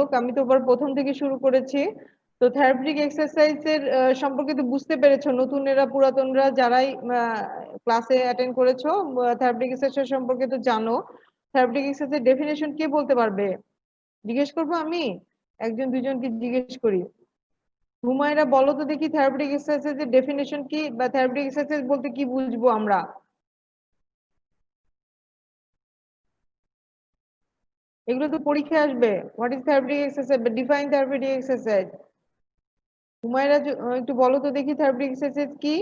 হোক, আমি তো আবার প্রথম থেকে শুরু করেছি। তো থেরাপিউটিক এক্সারসাইজের সম্পর্কে তো বুঝতে পেরেছো, নতুনেরা পুরাতনরা যারাই ক্লাসে অ্যাটেন্ড করেছো, থেরাপিউটিক এক্সারসাইজ সম্পর্কে তো জানো। থেরাপিউটিক এক্সারসাইজের ডেফিনেশন কে বলতে পারবে? জিজ্ঞেস করবো আমি, একজন দুজনকে জিজ্ঞেস করি। হুমায়রা বলো তো দেখি, থেরাপিউটিক এক্সারসাইজের ডেফিনেশন কি, বা থেরাপিউটিক এক্সারসাইজ বলতে কি বুঝবো আমরা? এগুলো তো পরীক্ষায় আসবে। What is therapeutic exercise, define therapeutic exercise. Humaira একটু বলো তো দেখি থেরাপিউটিক এক্সারসাইজ কি।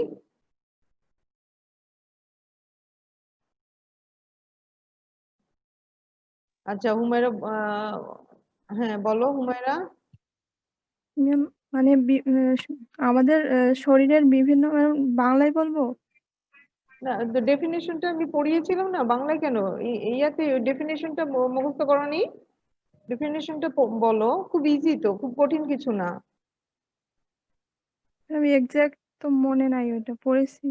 আচ্ছা হুমায়রা, হ্যাঁ বলো হুমায়রা। ম্যাম, মানে আমাদের শরীরের বিভিন্ন বাংলায় বলবো? না, ডেফিনেশনটা আমি পড়িয়েছিলাম না বাংলায়, কেন ইয়াতে ডেফিনেশনটা মুখস্থ করনি? ডেফিনেশনটা বলো, খুব ইজি তো, খুব কঠিন কিছু না। আমি এক্সাক্ট তো মনে নাই, ওটা পড়েছি।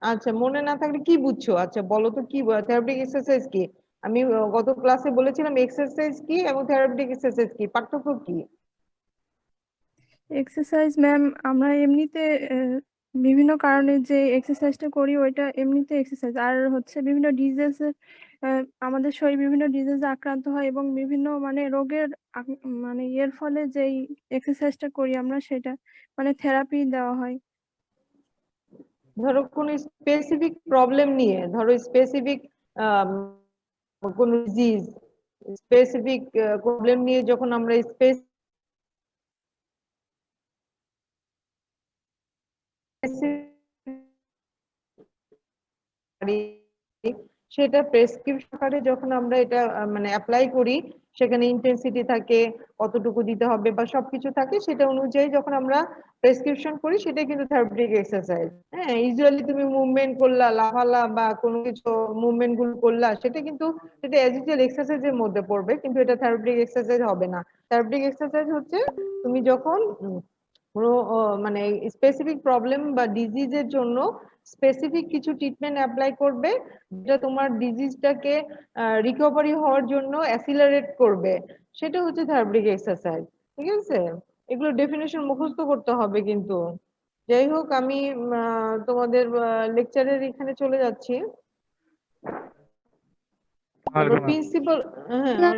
আচ্ছা মনে না থাকলে কি বুঝছো? আচ্ছা বলো তো কি থেরাপিউটিক এক্সারসাইজ কি। আমি গত ক্লাসে বলেছিলাম এক্সারসাইজ কি এবং থেরাপিউটিক এক্সারসাইজ কি, পার্থক্য কি? এক্সারসাইজ ম্যাম, আমরা এমনিতে বিভিন্ন কারণে যে এক্সারসাইজটা করি ওইটা এমনিতে এক্সারসাইজ, আর হচ্ছে বিভিন্ন ডিজিজে আমাদের শরীর বিভিন্ন ডিজিজে আক্রান্ত হয় এবং বিভিন্ন মানে রোগের মানে এর ফলে যেই এক্সারসাইজটা করি আমরা সেটা মানে থেরাপি দেওয়া হয়। ধরো কোন স্পেসিফিক প্রবলেম নিয়ে, ধরো স্পেসিফিক কোন ডিজিজ, স্পেসিফিক প্রবলেম নিয়ে যখন আমরা সেটা প্রেসক্রিপশন আকারে যখন আমরা এটা মানে অ্যাপ্লাই করি, সেখানে ইন্টেন্সিটি থাকে, কতটুকু দিতে হবে বা সবকিছু থাকে, সেটা অনুযায়ী যখন আমরা প্রেসক্রিপশন করি, সেটাই কিন্তু থেরাপিউটিক এক্সারসাইজ। হ্যাঁ, ইউজুয়ালি তুমি মুভমেন্ট করলা, লাফালা বা কোনো কিছু মুভমেন্ট গুলো করলা, সেটা কিন্তু সেটা অ্যাজ ইউজুয়াল এক্সারসাইজের মধ্যে পড়বে, কিন্তু এটা থেরাপিউটিক এক্সারসাইজ হবে না। থেরাপিউটিক এক্সারসাইজ হচ্ছে তুমি যখন কোনো মানে স্পেসিফিক প্রবলেম বা ডিজিজের জন্য স্পেসিফিক কিছু ট্রিটমেন্ট অ্যাপ্লাই করবে, যেটা তোমার ডিজিজটাকে রিকভারি হওয়ার জন্য অ্যাসিলারেট করবে, সেটা হচ্ছে থেরাপিউটিক এক্সারসাইজ। ঠিক আছে, এগুলো ডেফিনেশন মুখস্থ করতে হবে কিন্তু। যাই হোক, আমি তোমাদের লেকচারের এখানে চলে যাচ্ছি। তারপর প্রিন্সিপাল, হ্যাঁ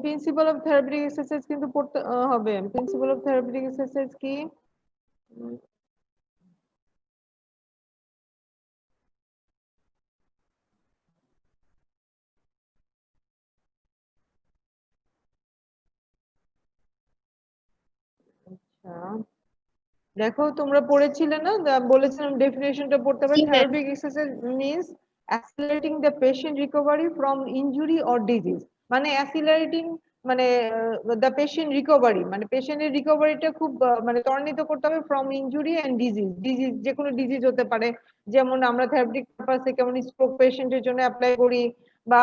প্রিন্সিপাল অফ থেরাপিউটিক এক্সারসাইজ কিন্তু পড়তে হবে। প্রিন্সিপাল অফ থেরাপিউটিক এক্সারসাইজ কি? আচ্ছা দেখো, তোমরা পড়েছিলে না, বলেছিলাম ডেফিনেশনটা পড়তে হবে। জি ma'am. Therapeutic exercise means accelerating the patient recovery from injury or disease. মানে অ্যাক্সিলারেটিং মানে দ্য পেশেন্ট রিকভারি, মানে পেশেন্টের রিকভারিটা খুব মানে ত্বরান্বিত করতে হবে from injury and disease. Disease যে কোনো ডিজিজ হতে পারে, যেমন আমরা থেরাপিউটিক পারপাসে কেমন স্ট্রোক পেশেন্টের জন্য অ্যাপ্লাই করি, বা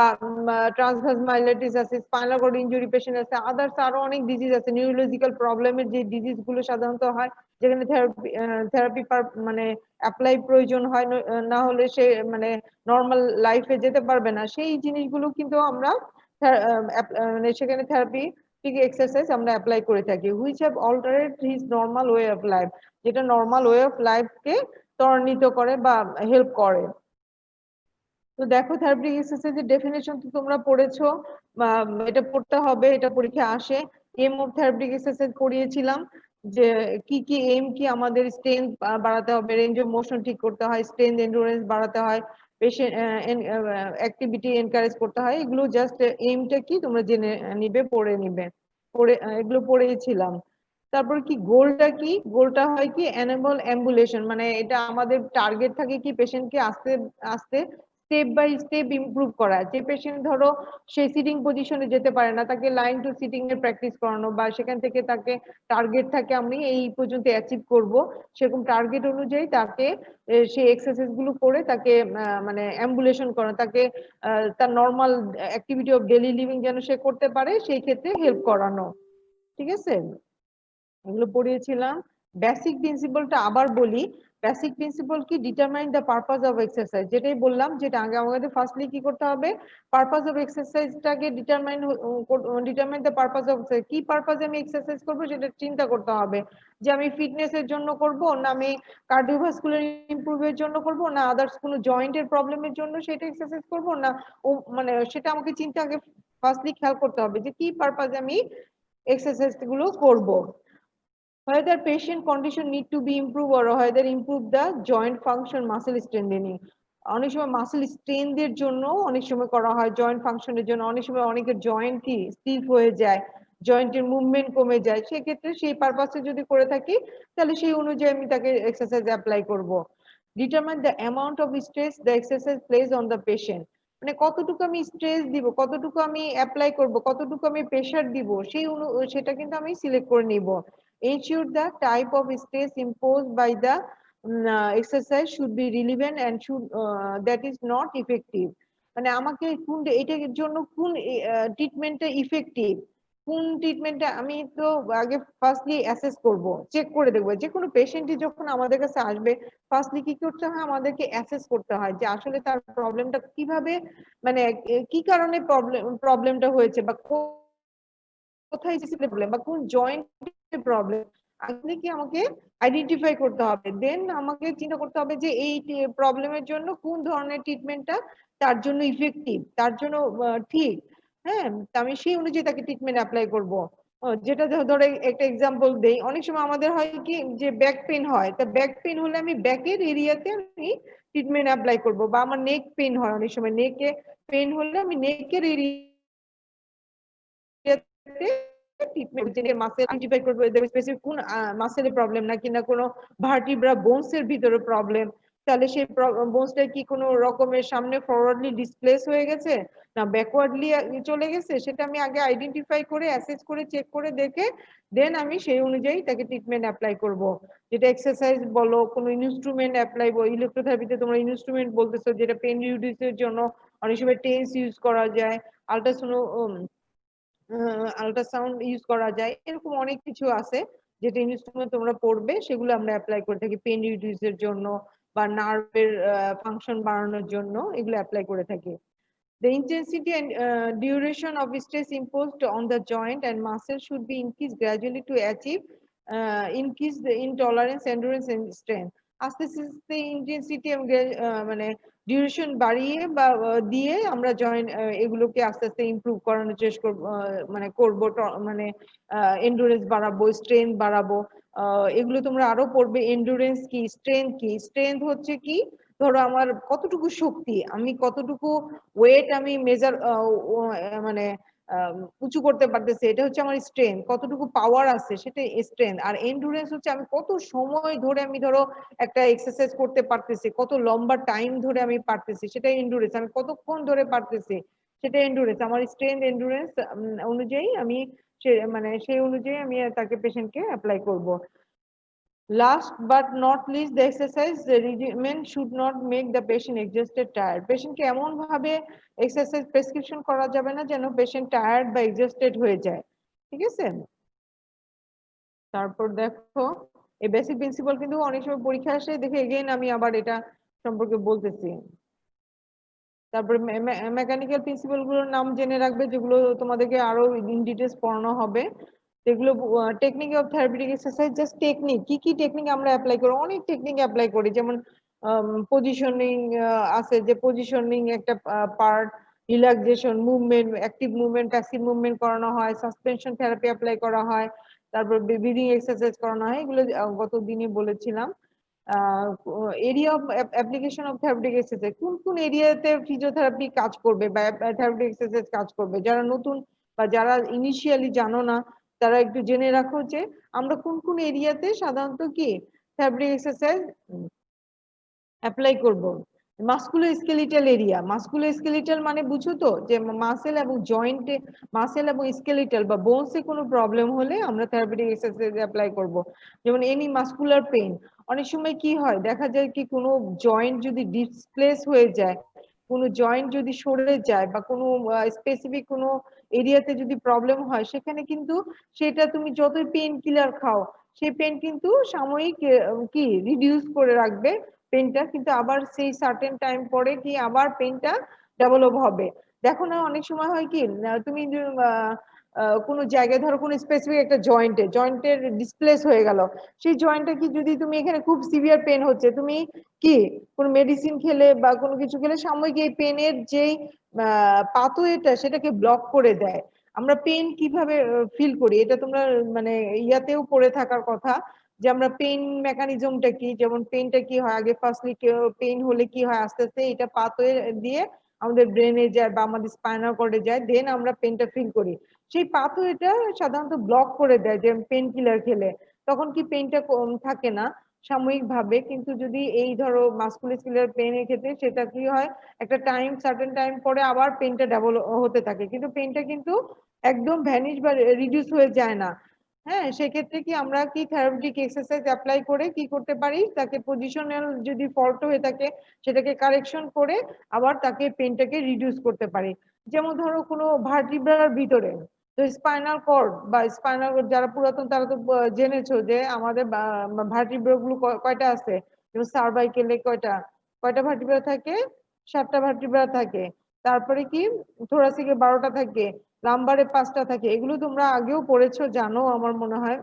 ট্রান্সভার্স মাইলাইটিস আছে, স্পাইনাল কর্ড ইনজুরি পেশেন্ট আছে, আদার্স আরো অনেক ডিজিজ আছে, নিউরোলজিক্যাল প্রবলেমের যে ডিজিজ গুলো সাধারণত হয়, যেখানে থেরাপি মানে অ্যাপ্লাই প্রয়োজন হয়, না হলে সে মানে নর্মাল লাইফে যেতে পারবে না, সেই জিনিসগুলো কিন্তু আমরা মানে সেখানে থেরাপি ঠিক এক্সারসাইজ আমরা অ্যাপ্লাই করে থাকি, which have altered his normal way of life, যেটা নর্মাল ওয়ে অফ লাইফকে ত্বরান্বিত করে বা হেল্প করে। তো দেখো, থেরাপিউটিক এক্সারসাইজের ডেফিনেশন তো তোমরা পড়েছো, এটা পড়তে হবে, এটা পরীক্ষা আসে। এম অফ থেরাপিউটিক এক্সারসাইজ পড়িয়েছিলাম, যে কি কি এম কি, আমাদের স্ট্রেংথ বাড়াতে হবে, রেঞ্জ অফ মোশন ঠিক করতে হয়, স্ট্রেংথ এন্ডুরেন্স বাড়াতে হয়, পেশেন্ট অ্যাক্টিভিটি এনকারেজ করতে হয়, এগুলো জাস্ট এমটা কি তোমরা জেনে নিবে, পড়ে নিবে, পড়ে এগুলো পড়েছিলাম। তারপর কি গোলটা কি, গোলটা হয় কি অ্যানেবল অ্যাম্বুলেশন, মানে এটা আমাদের টার্গেট থাকে কি পেশেন্টকে আস্তে আস্তে স্টেপ বাই স্টেপ ইমপ্রুভ করা। যে পেশেন্ট ধরো সে সিটিং পজিশনে যেতে পারে না, তাকে লাইন টু সিটিং এর প্র্যাকটিস করানো, বা সেখান থেকে তাকে টার্গেট থাকে আমি এই পর্যন্ত অ্যাচিভ করব, সেরকম টার্গেট অনুযায়ী তাকে সেই এক্সারসাইজ গুলো করে তাকে মানে অ্যাম্বুলেশন করানো, তাকে তার normal activity of daily living যেন সে করতে পারে, সেই ক্ষেত্রে হেল্প করানো। ঠিক আছে, এগুলো পড়িয়েছিলাম। বেসিক প্রিন্সিপালটা আবার বলি, বেসিক প্রিন্সিপাল কি, determine the purpose of exercise, যেটাই বললাম, যেটা আগে আমাদের ফার্স্টলি কি করতে হবে, পারপাস অফ এক্সারসাইজটাকে ডিটারমাইন দ্য পারপাস অফ, কি পারপাসে আমি এক্সারসাইজ করবো সেটা চিন্তা করতে হবে, যে আমি ফিটনেসের জন্য করব, না আমি কার্ডিওভাস্কুলার ইমপ্রুভের জন্য করব, না আদার্স কোনো জয়েন্টের প্রবলেমের জন্য সেটা এক্সারসাইজ করব, না মানে সেটা আমাকে চিন্তা আগে ফার্স্টলি খেয়াল করতে হবে যে কি পারপাসে আমি এক্সারসাইজ গুলো করব। Whether patient condition need to be improved or whether improve the joint function muscle strengthening, অনেক সময় মাসেল স্ট্রেনদের জন্য অনেক সময় করা হয়, জয়েন্ট ফাংশনের জন্য অনেক সময় অনেকের জয়েন্ট কি স্টিফ হয়ে যায়, জয়েন্টের মুভমেন্ট কমে যায়, সেক্ষেত্রে সেই পারপাসে যদি করে থাকি তাহলে সেই অনুযায়ী আমি তাকে এক্সারসাইজ অ্যাপ্লাই করব। Determine the amount of stress the exercise place on the patient, মানে কতটুকু আমি স্ট্রেস দিব, কতটুকু আমি অ্যাপ্লাই করব, কতটুকু আমি প্রেশার দিব, সেটা কিন্তু আমি সিলেক্ট করে নিব। Ensure the type of stress imposed by the exercise should be relevant and should that is not effective, মানে আমাকে কোন এটার জন্য কোন ট্রিটমেন্টটা ইফেক্টিভ, কোন ট্রিটমেন্টটা আমি তো আগে ফার্স্টলি অ্যাসেস করব, চেক করে দেখবো। যে কোনো পেশেন্টই যখন আমাদের কাছে আসবে ফার্স্টলি কি করতে হয়, আমাদেরকে অ্যাসেস করতে হয় যে আসলে তার প্রবলেমটা কিভাবে, মানে কি কারণে প্রবলেমটা হয়েছে, বা কোথায় প্রবলেম বা কোন জয়েন্টে প্রবলেম, আসলে কি আমাকে আইডেন্টিফাই করতে হবে। দেন আমাকে চিন্তা করতে হবে যে এই প্রবলেমের জন্য কোন ধরনের ট্রিটমেন্টটা তার জন্য ইফেক্টিভ, তার জন্য ঠিক। হ্যাঁ, আমি সেই অনুযায়ী তাকে ট্রিটমেন্ট অ্যাপ্লাই করব। যেটা ধরে একটা এক্সাম্পল দেই, অনেক সময় আমাদের হয় কি যে ব্যাক পেন হয়, তা ব্যাক পেন হলে আমি ব্যাকের এরিয়াতে আমি ট্রিটমেন্ট অ্যাপ্লাই করব, বা আমার নেক পেন হয়, অনেক সময় নেকে পেন হলে আমি নেকের এরিয়াতে মাসেল আইডেন্টিফাই করবো স্পেসিফিক কোন মাসেলের প্রবলেম, নাকি না কোনো ভার্টিব্রা বোনস এর ভিতরে প্রবলেম, তাহলে সেই বোনসটা কি কোনো রকমের সামনে ফরওয়ার্ডলি ডিসপ্লেস হয়ে গেছে না ব্যাকওয়ার্ডলি চলে গেছে, সেটা আমি আগে আইডেন্টিফাই করে অ্যাসেস করে চেক করে দেখে দেন আমি সেই অনুযায়ী তাকে ট্রিটমেন্ট অ্যাপ্লাই করব। যেটা এক্সারসাইজ বলো, কোনো ইনস্ট্রুমেন্ট অ্যাপ্লাই, ইলেকট্রোথেরাপিতে তোমরা ইনস্ট্রুমেন্ট বলতেছো, যেটা পেন রিডিউসের জন্য অনেক সময় টেন্স ইউজ করা যায়, আল্ট্রাসোনো আল্ট্রাসাউন্ড ইউজ করা যায়, এরকম অনেক কিছু আছে যেটা ইনস্ট্রুমেন্ট তোমরা পড়বে, সেগুলো আমরা অ্যাপ্লাই করে থাকি পেন রিডিউসের জন্য বা নার্ভের ফাংশন বাড়ানোর জন্য, এগুলো অ্যাপ্লাই করে থাকি। The intensity and duration of stress imposed on the joint and muscle should be increased gradually to achieve increase the intolerance, endurance and strength. আস্তে আস্তে ইন্টেন্সিটি মানে ডিউরেশন বাড়িয়ে বা দিয়ে আমরা জয়েন্ট এগুলোকে আস্তে আস্তে ইমপ্রুভ করানোর চেষ্টা করব, মানে করব, মানে এন্ডুরেন্স বাড়াবো, স্ট্রেংথ বাড়াবো। এগুলো তোমরা আরো পড়বে, এন্ডুরেন্স কি, স্ট্রেংথ কি। স্ট্রেংথ হচ্ছে কি, ধরো আমার কতটুকু শক্তি, আমি কতটুকু ওয়েট আমি মেজার মানে উঁচু করতে পারতেছি, এটা হচ্ছে আমার স্ট্রেংথ। কতটুকু পাওয়ার আছে সেটা স্ট্রেংথ। আর এন্ডুরেন্স হচ্ছে আমি কত সময় ধরে আমি ধরো একটা এক্সারসাইজ করতে পারতেছি, কত লম্বা টাইম ধরে আমি পারতেছি, সেটা এন্ডুরেন্স। আমি কতক্ষণ ধরে পারতেছি সেটা এন্ডুরেন্স। আমার স্ট্রেংথ এন্ডুরেন্স অনুযায়ী আমি মানে সেই অনুযায়ী আমি তাকে পেশেন্টকে অ্যাপ্লাই করব। Last but not least, the exercise regimen should not make the patient exhausted, tired. Patient কে এমন ভাবে এক্সারসাইজ প্রেসক্রিপশন করা যাবে না যেন পেশেন্ট টায়ার্ড বা এক্সস্টেড হয়ে যায়, ঠিক আছে? তারপর দেখো, এই বেসিক প্রিন্সিপাল কিন্তু অনেক সময় পরীক্ষা আসে, দেখে এগেইন আমি আবার এটা সম্পর্কে বলতেছি। তারপর মেকানিক্যাল প্রিন্সিপাল গুলোর নাম জেনে রাখবে, যেগুলো তোমাদেরকে আরো ইন ডিটেলস পড়ানো হবে। যেগুলো technique of therapeutic exercise, just technique, কি কি টেকনিক আমরা অ্যাপ্লাই করি, অনেক টেকনিক অ্যাপ্লাই করি। যেমন পজিশনিং আছে, যে পজিশনিং একটা part, relaxation, movement, active movement, passive movement করানো হয়, সাসপেনশন থেরাপি অ্যাপ্লাই করা হয়, তারপর ব্রিদিং এক্সারসাইজ করানো হয়, এগুলো গত দিনে বলেছিলাম। Area of application of therapeutic exercise, কোন কোন এরিয়াতে ফিজিওথেরাপি কাজ করবে বা থেরাপিউটিক এক্সারসাইজ কাজ করবে। যারা নতুন বা যারা ইনিশিয়ালি জানো না, তারা একটু জেনে রাখো যে আমরা কোন কোন এরিয়াতে সাধারণত কি থেরাপিউটিক এক্সারসাইজ অ্যাপ্লাই করব। মাসকুলোস্কেলিটাল এরিয়া, মাসকুলোস্কেলিটাল মানে বুঝো তো, যে মাসেল এবং জয়েন্টে, মাসেল এবং স্কেলিটাল বা বোনসে কোনো প্রবলেম হলে আমরা থেরাপিউটিক এক্সারসাইজ অ্যাপ্লাই করব। যেমন এনি মাসকুলার পেইন, অনেক সময় কি হয় দেখা যায় কি কোনো জয়েন্ট যদি ডিসপ্লেস হয়ে যায়, কোনো জয়েন্ট যদি সরে যায় বা কোনো স্পেসিফিক কোনো এরিয়াতে যদি প্রবলেম হয়, সেখানে কিন্তু সেটা তুমি যতই পেইন কিলার খাও সেই পেন কিন্তু সাময়িক কি রিডিউস করে রাখবে পেনটা, কিন্তু আবার সেই সার্টেন টাইম পরে কি আবার পেনটা ডেভেলপ হবে। দেখো না অনেক সময় হয় কি তুমি কোনো জায়গায় ধরো কোনো স্পেসিফিক একটা জয়েন্টের ডিসপ্লেস হয়ে গেল, সেই জয়েন্টটা কি যদি তুমি এখানে খুব সিভিয়ার পেন হচ্ছে, তুমি কি কোনো মেডিসিন খেলে বা কোনো কিছু খেলে সাময়িক এই পেনের যেই পাথওয়েটা সেটাকে ব্লক করে দেয়। আমরা পেন কিভাবে ফিল করি এটা তোমরা মানে ইয়াতেও পড়ে থাকার কথা, যে আমরা পেন মেকানিজমটা কি, যেমন পেনটা কি হয় আগে ফার্স্টলি পেন হলে কি হয় আস্তে আস্তে এটা পাথওয়ে দিয়ে আমাদের ব্রেনে যায় বা আমাদের স্পাইনাল কর্ডে যায়, দেন আমরা পেনটা ফিল করি। সেই পাথওয়েটা সাধারণত ব্লক করে দেয় যে পেন কিলার খেলে, তখন কি পেনটা কম থাকে না সাময়িক ভাবে। কিন্তু যদি এই ধরো মাসকুলোস্কেলার পেনের ক্ষেত্রে সেটা কি হয়, একটা টাইম সার্টেন টাইম পরে আবার পেনটা ডেভেলপ হতে থাকে, কিন্তু পেনটা কিন্তু একদম ভ্যানিশ বা রিডিউস হয়ে যায় না। হ্যাঁ, সেক্ষেত্রে কি আমরা কি থেরাপিউটিক এক্সারসাইজ অ্যাপ্লাই করে কি করতে পারি, তাকে পজিশনাল যদি ফল্ট হয়ে থাকে সেটাকে কারেকশন করে আবার তাকে পেনটাকে রিডিউস করতে পারি। যেমন ধরো কোনো ভার্টিব্রার ভিতরে, তো স্পাইনাল কর্ড বা স্পাইনাল যারা পুরাতন তারা তো জেনেছো যে আমাদের ভার্টিব্রা গুলো কয়টা আছে, যেমন সার্ভাইকেলে কয়টা কয়টা ভার্টিব্রা থাকে, 7টা ভার্টিব্রা থাকে। তারপরে কি থোরাসিকে 12টা থাকে, লাম্বারে 5টা থাকে, এগুলো তোমরা আগেও পড়েছো জানো আমার মনে হয়।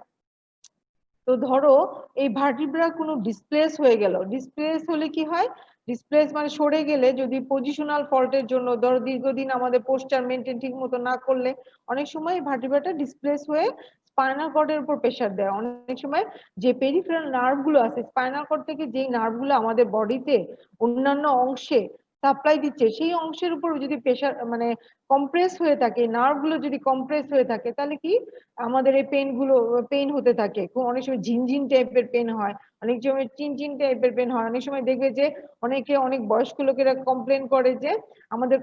তো ধরো এই ভার্টিব্রা কোনো ডিসপ্লেস হয়ে গেল, ডিসপ্লেস হলে কি হয়, ডিসপ্লেস মানে সরে গেলে যদি পজিশনাল ফল্টের জন্য ধরো দীর্ঘদিন আমাদের পোস্টার মেনটেন ঠিক মতো না করলে অনেক সময় ভার্টিব্রাটা ডিসপ্লেস হয়ে স্পাইনাল কর্ডের উপর প্রেসার দেয়। অনেক সময় যে পেরিফেরাল নার্ভ গুলো আছে স্পাইনাল কর্ড থেকে, যেই নার্ভ গুলো আমাদের বডিতে অন্যান্য অংশে সাপ্লাই দিচ্ছে, সেই অংশের উপর যদি প্রেসার মানে কম্প্রেস হয়ে থাকে, নার্ভ গুলো যদি কম্প্রেস হয়ে থাকে, তাহলে কি আমাদের এই পেন গুলো পেন হতে থাকে। অনেক সময় ঝিনঝিন টাইপের পেন হয়, অনেক সময় চিনচিন টাইপের পেন হয়। অনেক সময় দেখবে যে অনেক বয়স্ক লোকেরা কমপ্লেন করে যে আমাদের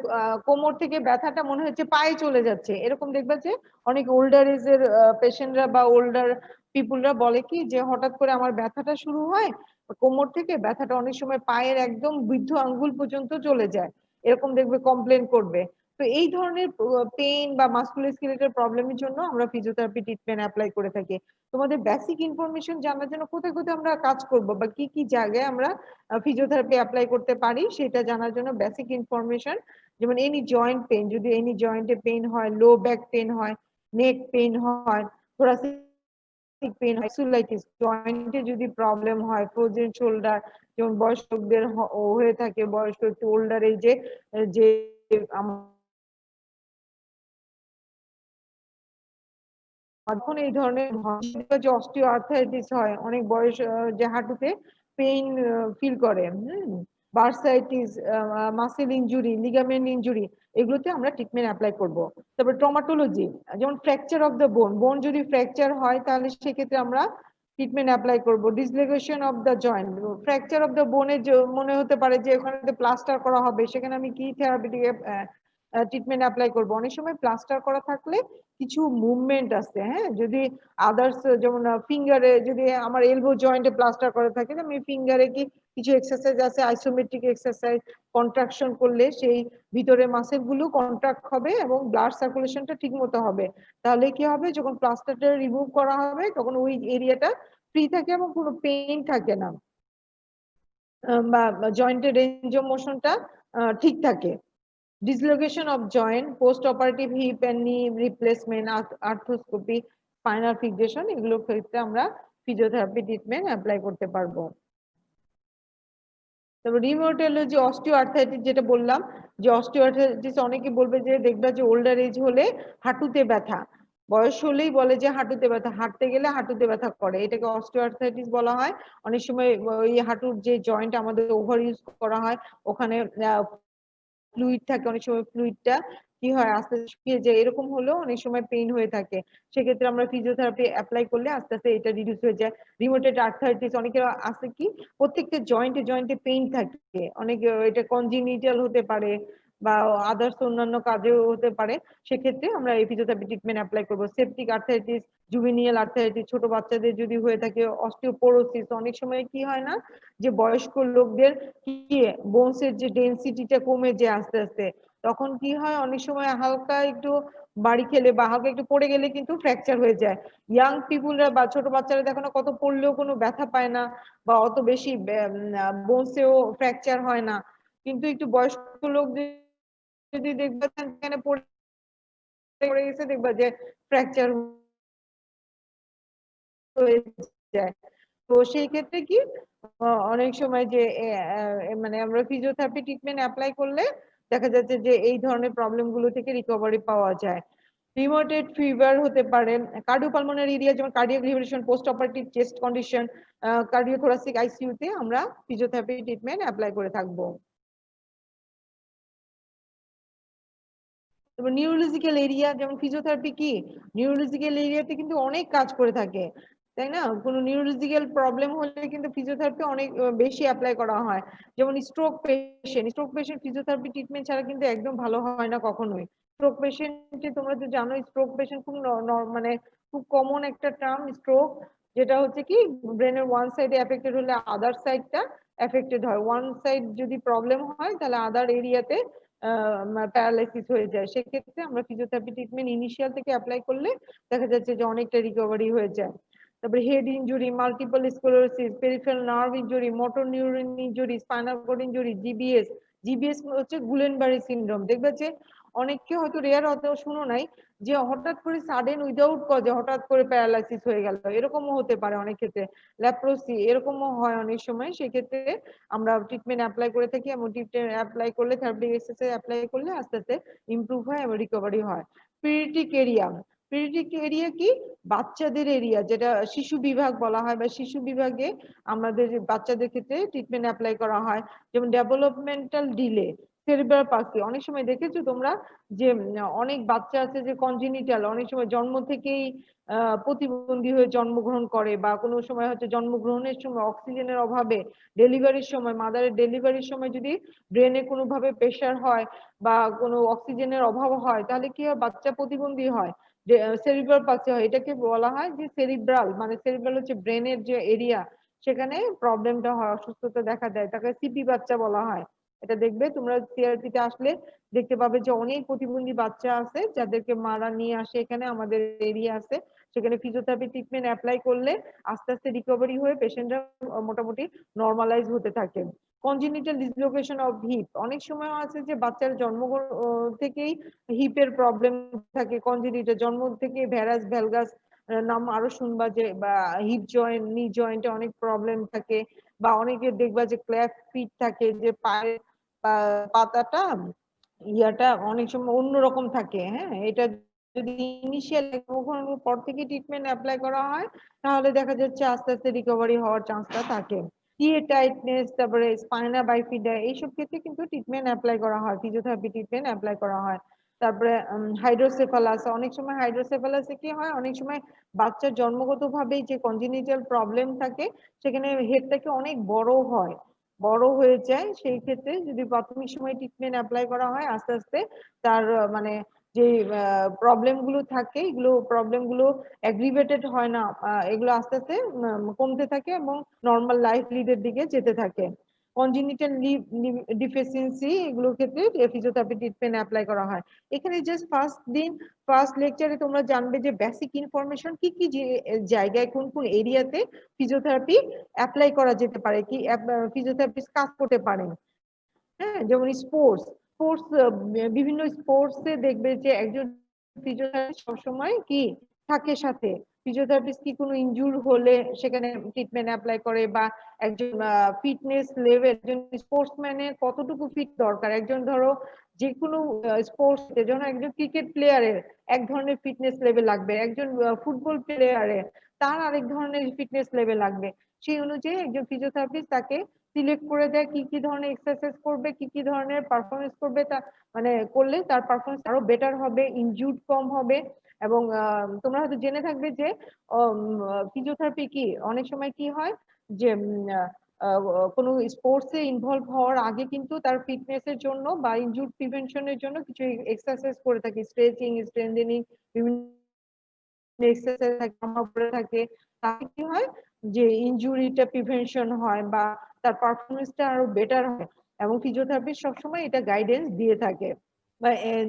কোমর থেকে ব্যথাটা মনে হচ্ছে পায়ে চলে যাচ্ছে, এরকম দেখবে যে অনেক ওল্ডার এজ এর পেশেন্টরা বা ওল্ডার পিপুলরা বলে কি যে হঠাৎ করে আমার ব্যথাটা শুরু হয় কোমর থেকে, ব্যথাটা অনেক সময় পায়ের একদম বৃদ্ধ আঙ্গুল পর্যন্ত চলে যায়, এরকম দেখবে কমপ্লেন করবে। তো এই ধরনের পেইন বা মাসকুলোস্কেলেটাল প্রবলেমের জন্য আমরা ফিজিওথেরাপি ট্রিটমেন্ট অ্যাপ্লাই করে থাকি। তোমাদের বেসিক ইনফরমেশন জানার জন্য কোথায় কোথায় আমরা কাজ করব বা কি কি জায়গায় আমরা ফিজিওথেরাপি অ্যাপ্লাই করতে পারি সেটা জানার জন্য বেসিক ইনফরমেশন, যেমন এনি জয়েন্ট পেইন, যদি এনি জয়েন্টে পেইন হয়, লো ব্যাক পেইন হয়, নেক পেইন হয়, থোরাসিক পেইন হয়, স্পন্ডিলাইটিস জয়েন্টে যদি প্রবলেম হয়, ফ্রোজেন শোল্ডার যেমন বয়স্কদের হয়ে থাকে, বয়স্ক একটু ওল্ডার এজে যে এখন এই ধরনের যে অস্টিও আর্থাইটিস হয়, অনেক বয়স যে হাঁটুতে পেইন ফিল করে, bursitis, muscle injury, ligament injury, এগুলোতে আমরা ট্রিটমেন্ট অ্যাপ্লাই করব। তারপর ট্রমাটোলজি, যেমন ফ্র্যাকচার অফ দ্য বোন, বোন যদি ফ্র্যাকচার হয় তাহলে সেক্ষেত্রে আমরা ট্রিটমেন্ট অ্যাপ্লাই করব। Dislocation of the joint, fracture of the বোনে মনে হতে পারে যে ওখানে প্লাস্টার করা হবে, সেখানে আমি কি থেরাপিউটিক ট্রিটমেন্ট অ্যাপ্লাই করব। অনেক সময় প্লাস্টার করা থাকলে কিছু মুভমেন্ট আছে, হ্যাঁ, যদি আদার্স যেমন ফিঙ্গারে যদি আমার এলবো জয়েন্টে প্লাস্টার করা থাকে, আমি ফিঙ্গারে কি কিছু এক্সারসাইজ আছে আইসোমেট্রিক এক্সারসাইজ, কন্ট্রাকশন করলে সেই ভিতরে মাসেল গুলো কন্ট্রাক্ট হবে এবং ব্লাড সার্কুলেশনটা ঠিক মতো হবে। তাহলে কি হবে, যখন প্লাস্টারটা রিমুভ করা হবে তখন ওই এরিয়াটা ফ্রি থাকে এবং কোনো পেইন থাকে না, বা জয়েন্টের রেঞ্জ অফ মোশনটা ঠিক থাকে। Dislocation of joint, post-operative hip and knee replacement, arthroscopy, spinal fixation, এগুলোর ক্ষেত্রে আমরা ফিজিওথেরাপি ট্রিটমেন্ট অ্যাপ্লাই করতে পারবো। তারপর রিউমাটোলজি, অস্টিও আর্থাইটিস, যেটা বললাম যে অস্টিও আর্থাইটিস অনেকে বলবে যে দেখবা যে ওল্ডার এজ হলে হাঁটুতে ব্যথা, বয়স হলেই বলে যে হাঁটুতে ব্যথা, হাঁটতে গেলে হাঁটুতে ব্যথা করে, এটাকে অস্টিও আর্থাইটিস বলা হয়। অনেক সময় ওই হাঁটুর যে জয়েন্ট আমাদের ওভার ইউজ করা হয় ওখানে ফ্লুইড থাকে, অনেক সময় ফ্লুইডটা কি হয় আস্তে আস্তে শুকিয়ে যায়, এরকম হলেও অনেক সময় পেইন হয়ে থাকে। সেক্ষেত্রে আমরা ফিজিওথেরাপি অ্যাপ্লাই করলে আস্তে আস্তে এটা রিডিউস হয়ে যায়। রিউমেটয়েড আর্থ্রাইটিস, অনেকের আছে কি প্রত্যেকটা জয়েন্টে জয়েন্টে পেইন থাকে, অনেকে এটা কনজিনিটাল হতে পারে বা আদার্স অন্যান্য কাজেও হতে পারে, সেক্ষেত্রে আমরা এই ফিজিওথেরাপি ট্রিটমেন্ট অ্যাপ্লাই করব। সেপটিক আর্থ্রাইটিস, জুভেনিয়াল আর্থ্রাইটিস, ছোট বাচ্চাদের যদি হয়ে থাকে, অস্টিওপোরোসিস, অনেক সময় কি হয় না যে বয়স্ক লোকদের কি বোনসের যে ডেনসিটিটা কমে যায় আস্তে আস্তে, তখন কি হয় অনেক সময় হালকা একটু বাড়ি খেলে বা হালকা একটু পড়ে গেলে কিন্তু ফ্র্যাকচার হয়ে যায়। ইয়াং পিপুলরা বা ছোট বাচ্চারা দেখো না কত পড়লেও কোনো ব্যথা পায় না বা অত বেশি বোনসেও ফ্র্যাকচার হয় না, কিন্তু একটু বয়স্ক লোক যদি দেখবে সেখানে পড়ে গেছে দেখবা যে ফ্র্যাকচার হয়ে যায়। তো সেই ক্ষেত্রে কি অনেক সময় যে মানে আমরা ফিজিওথেরাপি ট্রিটমেন্ট অ্যাপ্লাই করলে দেখা যাচ্ছে যে এই ধরনের প্রবলেম গুলো থেকে রিকভারি পাওয়া যায়। রিউমাটয়েড ফিভার হতে পারে, কার্ডিওপালমোনারি এরিয়া যেমন cardiac rehabilitation, post operative chest condition, cardiothoracic ICU তে আমরা ফিজিওথেরাপি ট্রিটমেন্ট অ্যাপ্লাই করে থাকবো। তারপর নিউরোলজিক্যাল এরিয়া যেমন ফিজিওথেরাপি কি নিউরোলজিক্যাল এরিয়াতে কিন্তু অনেক কাজ করে থাকে, তাই না? কোনো নিউরোলজিক্যাল প্রবলেম হলে কিন্তু ফিজিওথেরাপি অনেক বেশি অ্যাপ্লাই করা হয়। যেমন স্ট্রোক পেশেন্ট ফিজিওথেরাপি ট্রিটমেন্ট ছাড়া কিন্তু একদম ভালো হয় না কখনোই। স্ট্রোক পেশেন্টে তোমরা তো জানোই স্ট্রোক পেশেন্ট খুব মানে খুব কমন একটা টার্ম স্ট্রোক, যেটা হচ্ছে কি ব্রেনের ওয়ান সাইডে এফেক্টেড হলে আদার সাইডটা এফেক্টেড হয়। ওয়ান সাইড যদি প্রবলেম হয় তাহলে আদার এরিয়াতে প্যারালাইসিস হয়ে যায়। সেক্ষেত্রে আমরা ফিজিওথেরাপি ট্রিটমেন্ট ইনিশিয়াল থেকে অ্যাপ্লাই করলে দেখা যাচ্ছে যে অনেকটা রিকভারি হয়ে যায়। তারপরে head injury, multiple sclerosis, peripheral nerve injury, motor neuron injury, spinal cord injury, GBS হচ্ছে গুলেনবারি সিনড্রোম। দেখবে যে অনেককে হয়তো রেয়ার হয়তো শুনো নাই যে হঠাৎ করে সাডেন উইদাউট কজে হঠাৎ করে প্যারালাইসিস হয়ে গেল, এরকমও হতে পারে অনেক ক্ষেত্রে। ল্যাপ্রোসি এরকমও হয় অনেক সময়। সেক্ষেত্রে আমরা ট্রিটমেন্ট অ্যাপ্লাই করে থাকি এবং ট্রিটমেন্ট অ্যাপ্লাই করলে থেরাপিউটিক এক্সারসাইজ অ্যাপ্লাই করলে আস্তে আস্তে ইমপ্রুভ হয় এবং রিকভারি হয়। পিডিয়াট্রিক এরিয়া কি বাচ্চাদের এরিয়া, যেটা শিশু বিভাগ বলা হয়, বা শিশু বিভাগে আমাদের বাচ্চাদের ক্ষেত্রে ট্রিটমেন্ট অ্যাপ্লাই করা হয়। যেমন ডেভেলপমেন্টাল ডিলে, সেরিব্রাল পালসি। অনেক সময় দেখেছো তোমরা যে অনেক বাচ্চা আছে যে কনজেনিটাল, অনেক সময় জন্ম থেকেই প্রতিবন্ধী হয়ে জন্মগ্রহণ করে, বা কোনো সময় হচ্ছে জন্মগ্রহণের সময় অক্সিজেনের অভাবে ডেলিভারির সময় মাদারের ডেলিভারির সময় যদি ব্রেনে কোনোভাবে প্রেশার হয় বা কোনো অক্সিজেনের অভাব হয় তাহলে কি হয় বাচ্চা প্রতিবন্ধী হয়, সেরিব্রাল পালসি হয়। এটাকে বলা হয় যে সেরিব্রাল, মানে সেরিব্রাল হচ্ছে ব্রেনের যে এরিয়া, সেখানে প্রবলেমটা হয়, অসুস্থতা দেখা দেয়, তাকে সিপি বাচ্চা বলা হয়। এটা দেখবে তোমরা সিআরপি তে আসলে দেখতে পাবে যে অনেক প্রতিবন্ধী বাচ্চা আছে যাদেরকে মারা নিয়ে আসে এখানে, আমাদের এরিয়া আছে, সেখানে ফিজিওথেরাপি ট্রিটমেন্ট অ্যাপ্লাই করলে আস্তে আস্তে রিকভারি হয়ে পেশেন্টরা মোটামুটি নর্মালাইজ হতে থাকে। কনজেনিটাল ডিসলোকেশন অফ হিপ, অনেক সময় আছে যে বাচ্চার জন্ম থেকেই হিপের প্রবলেম থাকে, কনজেনিটাল জন্ম থেকে ভ্যারাস ভ্যালগাস নাম আরো শুনবা যে, বা হিপ জয়েন্ট নি জয়েন্টে অনেক প্রবলেম থাকে, বা অনেকে দেখবা যে ক্ল্যাপ ফিট থাকে, যে পায়ের পাতাটা ইয়াটা অনেক সময় অন্যরকম থাকে। হ্যাঁ, এটা যদি ইনিশিয়াল পর থেকে ট্রিটমেন্ট অ্যাপ্লাই করা হয় তাহলে দেখা যাচ্ছে আস্তে আস্তে রিকভারি হওয়ার চান্সটা থাকে। টিএ টাইটনেস, তারপরে স্পাইনা বাইফিডা, এইসব ক্ষেত্রে কিন্তু ট্রিটমেন্ট অ্যাপ্লাই করা হয়, ফিজিওথেরাপি ট্রিটমেন্ট অ্যাপ্লাই করা হয়। তারপরে হাইড্রোসেফালাস, অনেক সময় হাইড্রোসেফালাসে কি হয়, অনেক সময় বাচ্চার জন্মগতভাবেই যে কনজেনিটাল প্রবলেম থাকে সেখানে হেডটাকে অনেক বড় হয়ে যায়। সেই ক্ষেত্রে যদি প্রাথমিক সময় ট্রিটমেন্ট অ্যাপ্লাই করা হয় আস্তে আস্তে তার মানে যে প্রবলেম গুলো থাকে এগুলো প্রবলেম গুলো অ্যাগ্রিভেটেড হয় না, এগুলো আস্তে আস্তে কমতে থাকে এবং নর্মাল লাইফ লিডের দিকে যেতে থাকে। কনজেনিটাল ডিফিসিয়েন্সি এগুলোর ক্ষেত্রে ফিজিওথেরাপি ট্রিটমেন্ট অ্যাপ্লাই করা হয়। এখানে জাস্ট ফার্স্ট লেকচারে তোমরা জানবে যে বেসিক ইনফরমেশন কি কি জায়গায় কোন কোন এরিয়াতে ফিজিওথেরাপি অ্যাপ্লাই করা যেতে পারে, কি ফিজিওথেরাপিস্ট কাজ করতে পারেন। হ্যাঁ, যেমন স্পোর্টস বিভিন্ন স্পোর্টসে দেখবে যে একজন ফিজিওথেরাপিস্ট সবসময় কি থাকে সাথে, ফিজিওথেরাপিস্ট কি কোনো ইনজুর হলে সেখানে ট্রিটমেন্ট অ্যাপ্লাই করে, বা একজন ফিটনেস লেভেল, একজন স্পোর্টসম্যানের কতটুকু ফিট দরকার, একজন ধরো যে কোনো স্পোর্টস যেমন একজন ক্রিকেট প্লেয়ারের এক ধরনের ফিটনেস লেভেল লাগবে, একজন ফুটবল প্লেয়ারের তার আরেক ধরনের ফিটনেস লেভেল লাগবে, সেই অনুযায়ী একজন ফিজিওথেরাপিস্ট তাকে সিলেক্ট করে দেয় কি কি ধরনের এক্সারসাইজ করবে, কি কি ধরনের পারফরমেন্স করবে, তা মানে করলে তার পারফরমেন্স আরো বেটার হবে, ইনজুড কম হবে। এবং তোমরা হয়তো জেনে থাকবে যে ফিজিওথেরাপি কি অনেক সময় কি হয় যে কোনো স্পোর্টসে ইনভলভ হওয়ার আগে কিন্তু তার ফিটনেসের জন্য বা ইনজুড প্রিভেনশনের জন্য কিছু এক্সারসাইজ করে থাকি, স্ট্রেচিং, স্ট্রেন্থেনিং, বিভিন্ন এক্সারসাইজ করে থাকে, তাতে কি হয় যে ইনজুরিটা প্রিভেনশন হয় বা তার পারফরমেন্সটা আরো বেটার হয়, এবং ফিজিওথেরাপিস্ট সবসময় এটা গাইডেন্স দিয়ে থাকে।